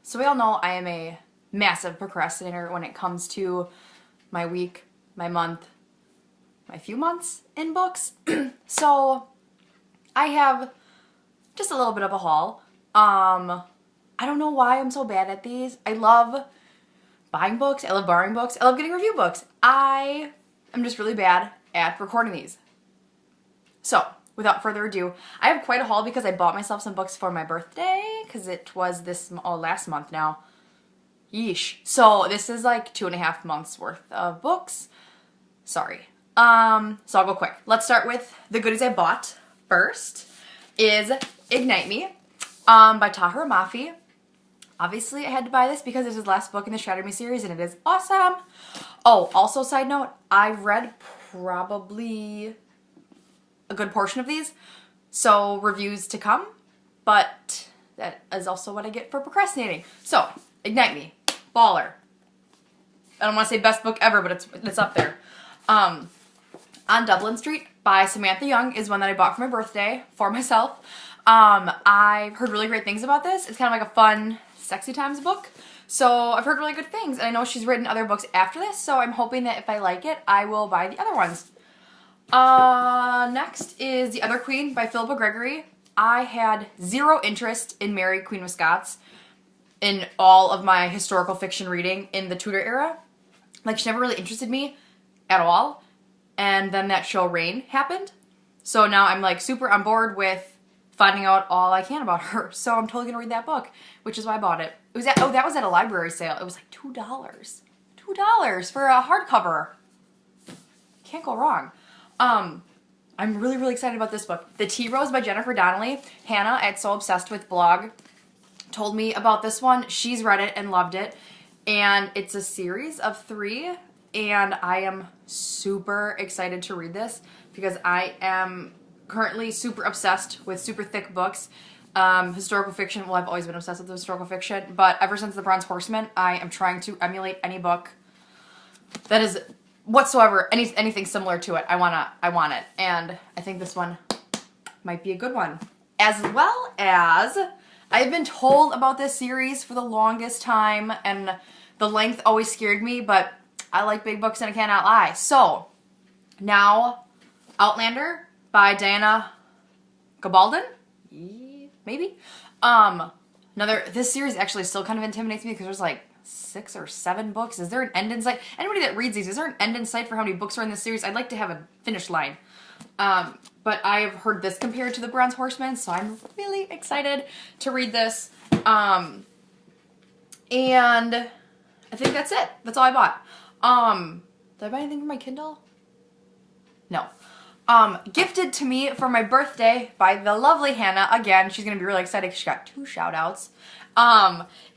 So we all know I am a massive procrastinator when it comes to my week, my month, my few months in books. So I have just a little bit of a haul. I don't know why I'm so bad at these. I love buying books. I love borrowing books. I love getting review books. I am just really bad at recording these. So, without further ado, I have quite a haul because I bought myself some books for my birthday because it was last month now. Yeesh. So this is like 2.5 months worth of books. Sorry. So I'll go quick. Let's start with the goodies I bought. First is Ignite Me by Tahereh Mafi. Obviously, I had to buy this because it's his last book in the Shatter Me series, and it is awesome. Oh, also, side note, I've read probably a good portion of these, so reviews to come, but that is also what I get for procrastinating. So, Ignite Me, baller. I don't want to say best book ever, but it's up there. On Dublin Street by Samantha Young is one that I bought for my birthday for myself. I've heard really great things about this. It's kind of like a fun, sexy times book. So I've heard really good things, and I know she's written other books after this, so I'm hoping that if I like it, I will buy the other ones. Next is The Other Queen by Philippa Gregory. I had zero interest in Mary, Queen of Scots in all of my historical fiction reading in the Tudor era. Like, she never really interested me at all. And then that show Reign happened. So now I'm like super on board with finding out all I can about her. So I'm totally gonna read that book, which is why I bought it. That was at a library sale. It was like $2. $2 for a hardcover. Can't go wrong. I'm really, really excited about this book. The Tea Rose by Jennifer Donnelly. Hannah at So Obsessed With blog told me about this one. She's read it and loved it. And it's a series of 3. And I am super excited to read this because I am currently super obsessed with super thick books. Historical fiction, well, I've always been obsessed with historical fiction, but ever since The Bronze Horseman, I am trying to emulate any book that is whatsoever, anything similar to it. I want it. And I think this one might be a good one. As well as, I've been told about this series for the longest time, and the length always scared me, but I like big books and I cannot lie. So, now, Outlander by Diana Gabaldon? Maybe? This series actually still kind of intimidates me because there's like 6 or 7 books. Is there an end in sight? Anybody that reads these, is there an end in sight for how many books are in this series? I'd like to have a finish line. But I have heard this compared to The Bronze Horseman, so I'm really excited to read this. And I think that's it. That's all I bought. Did I buy anything for my Kindle? No. Gifted to me for my birthday by the lovely Hannah. Again, she's gonna be really excited because she got 2 shout outs.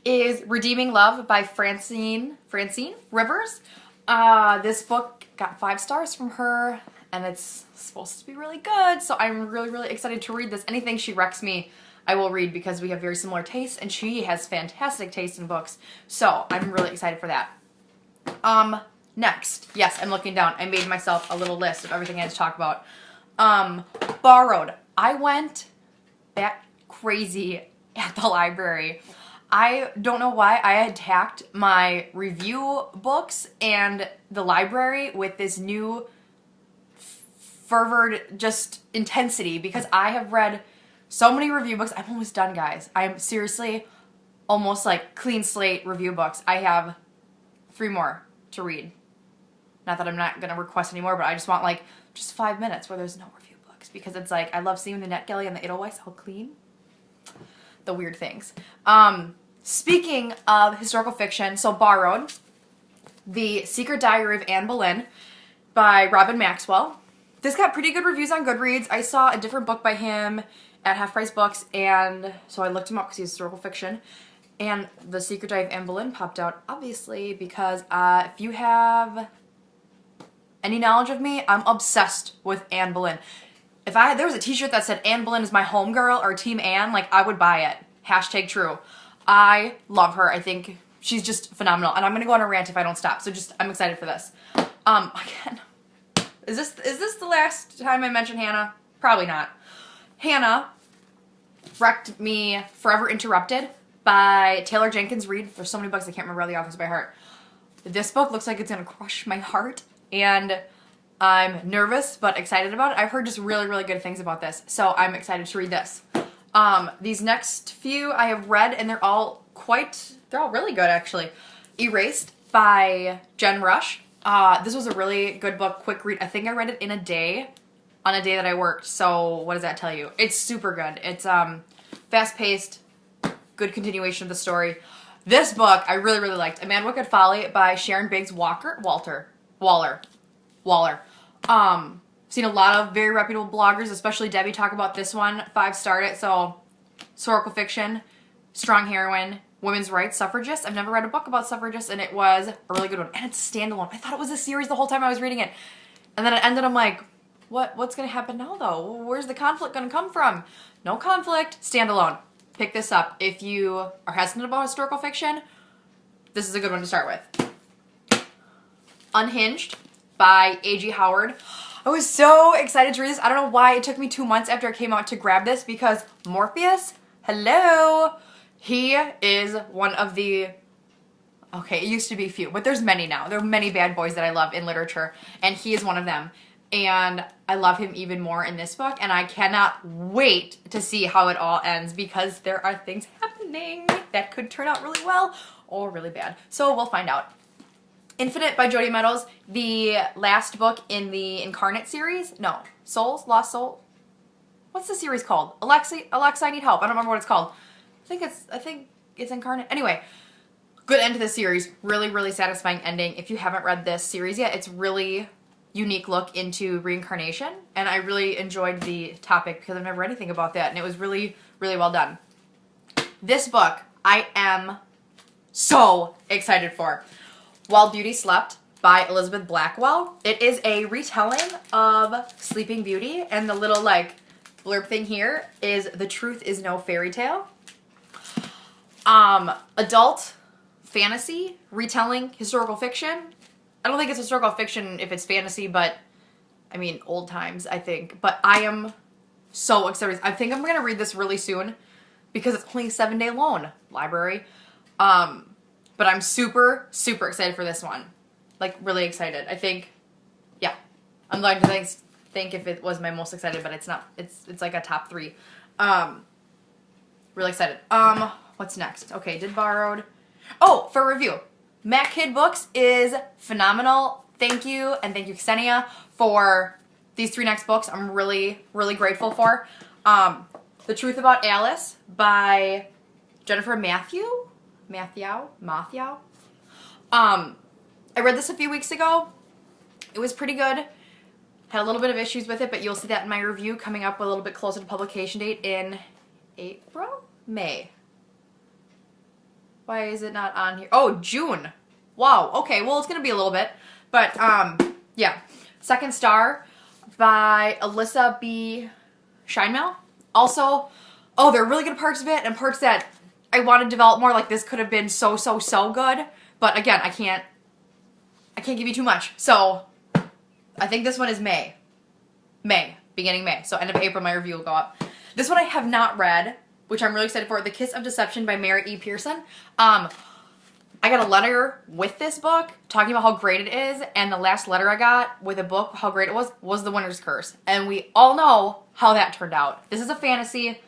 Is Redeeming Love by Francine Rivers. This book got 5 stars from her, and it's supposed to be really good, so I'm really, really excited to read this. Anything she recs me, I will read because we have very similar tastes, and she has fantastic taste in books, so I'm really excited for that. Next, yes, I'm looking down. I made myself a little list of everything I had to talk about. Borrowed. I went back crazy at the library. I don't know why I attacked my review books and the library with this new fervored just intensity because I have read so many review books. I'm almost done, guys. I'm seriously almost like clean slate review books. I have 3 more to read. Not that I'm not going to request anymore, but I just want like just 5 minutes where there's no review books because it's like I love seeing the NetGalley and the Edelweiss how clean. The weird things. Speaking of historical fiction, so Borrowed, The Secret Diary of Anne Boleyn by Robin Maxwell. This got pretty good reviews on Goodreads. I saw a different book by him at Half Price Books, and so I looked him up because he's historical fiction. And The Secret Diary of Anne Boleyn popped out, obviously, because if you have any knowledge of me, I'm obsessed with Anne Boleyn. If there was a t-shirt that said Anne Boleyn is my homegirl or Team Anne, like, I would buy it. Hashtag true. I love her. I think she's just phenomenal. And I'm going to go on a rant if I don't stop. So I'm excited for this. Again, is this the last time I mention Hannah? Probably not. Hannah wrecked me Forever Interrupted by Taylor Jenkins Reid. There's so many books I can't remember all the authors by heart. This book looks like it's gonna crush my heart, and I'm nervous but excited about it. I've heard just really, really good things about this, so I'm excited to read this. These next few I have read, and they're all really good actually. Erased by Jen Rush. This was a really good book, quick read. I think I read it in a day, on a day that I worked, so what does that tell you? It's super good. It's fast-paced, good continuation of the story. This book I really, really liked. A Man Wicked Folly by Sharon Biggs Waller. Seen a lot of very reputable bloggers, especially Debbie, talk about this one. 5-starred it, so historical fiction, strong heroine, women's rights, suffragists. I've never read a book about suffragists, and it was a really good one. And it's standalone. I thought it was a series the whole time I was reading it. And then it ended, I'm like, what's going to happen now, though? Where's the conflict going to come from? No conflict. Standalone. Pick this up. If you are hesitant about historical fiction, this is a good one to start with. Unhinged by A.G. Howard. I was so excited to read this. I don't know why it took me 2 months after it came out to grab this, because Morpheus, hello, he is one of the, okay, it used to be few, but there's many now. There are many bad boys that I love in literature, and he is one of them. And I love him even more in this book, and I cannot wait to see how it all ends, because there are things happening that could turn out really well or really bad. So we'll find out. Infinite by Jodi Meadows, the last book in the Incarnate series. No, Lost Soul. What's the series called? Alexa, I need help. I don't remember what it's called. I think it's Incarnate. Anyway, good end to the series. Really, really satisfying ending. If you haven't read this series yet, it's really unique look into reincarnation, and I really enjoyed the topic because I've never read anything about that, and it was really, really well done. This book I am so excited for. While Beauty Slept by Elizabeth Blackwell. It is a retelling of Sleeping Beauty, and the little like blurb thing here is "The truth is no fairy tale." Adult fantasy retelling historical fiction. I don't think it's historical fiction if it's fantasy, but I mean old times, I think. But I am so excited. I think I'm gonna read this really soon because it's only a 7-day loan, library. But I'm super, super excited for this one. Like, really excited. I think, yeah. I'm going to think if it was my most excited, but it's not. It's like a top 3. Really excited. What's next? Okay, did borrowed. Oh, for review. Mac Kid Books is phenomenal. Thank you, and thank you, Ksenia, for these 3 next books. I'm really, really grateful for. The Truth About Alice by Jennifer Matthew. I read this a few weeks ago. It was pretty good. Had a little bit of issues with it, but you'll see that in my review coming up a little bit closer to publication date in April? May. Why is it not on here? Oh, June. Wow. Okay, well, it's going to be a little bit. But, yeah. Second Star by Alyssa B. Scheinmel. Also, oh, there are really good parts of it and parts that I want to develop more. Like, this could have been so good. But again, I can't give you too much. So, I think this one is May. Beginning May. So, end of April, my review will go up. This one I have not read, which I'm really excited for. The Kiss of Deception by Mary E. Pearson. I got a letter with this book talking about how great it is, and the last letter I got with a book, how great it was The Winter's Curse. And we all know how that turned out. This is a fantasy.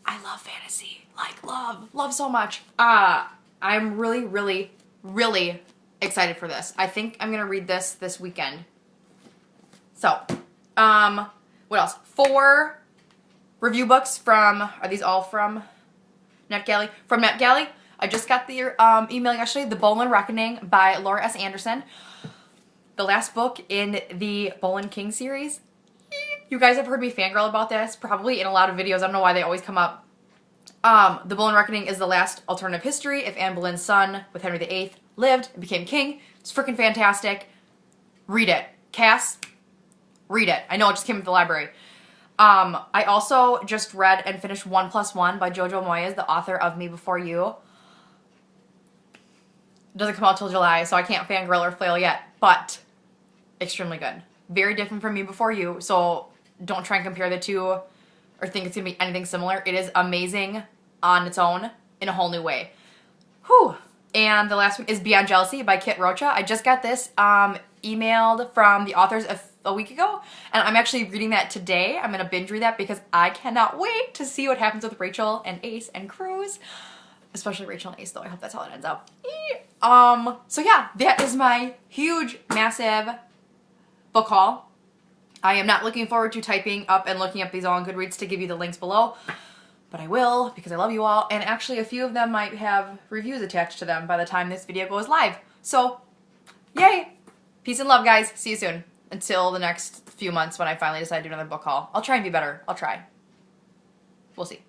I love fantasy. Like, love so much. I'm really, really, really excited for this. I think I'm gonna read this weekend. So, what else? 4 review books from, are these all from NetGalley? From NetGalley. I just got the email yesterday, The Bolin Reckoning by Laura S. Anderson. The last book in the Bolin King series. You guys have heard me fangirl about this, probably in a lot of videos. I don't know why they always come up. The Bolin Reckoning is the last alternative history if Anne Boleyn's son with Henry VIII lived and became king. It's freaking fantastic. Read it. Cass, read it. I know it just came to the library. I also just read and finished 1+1 by Jojo Moyes, the author of Me Before You. It doesn't come out till July, so I can't fangirl or flail yet, but extremely good. Very different from Me Before You, so don't try and compare the two or think it's going to be anything similar. It is amazing on its own in a whole new way. Whew. And the last one is Beyond Jealousy by Kit Rocha. I just got this emailed from the authors a week ago, and I'm actually reading that today. I'm gonna binge read that because I cannot wait to see what happens with Rachel and Ace and Cruz. Especially Rachel and Ace, though. I hope that's how it ends up. So yeah, that is my huge, massive book haul. I am not looking forward to typing up and looking up these all on Goodreads to give you the links below, but I will because I love you all, and actually a few of them might have reviews attached to them by the time this video goes live. So, yay! Peace and love, guys. See you soon. Until the next few months when I finally decide to do another book haul. I'll try and be better. I'll try. We'll see.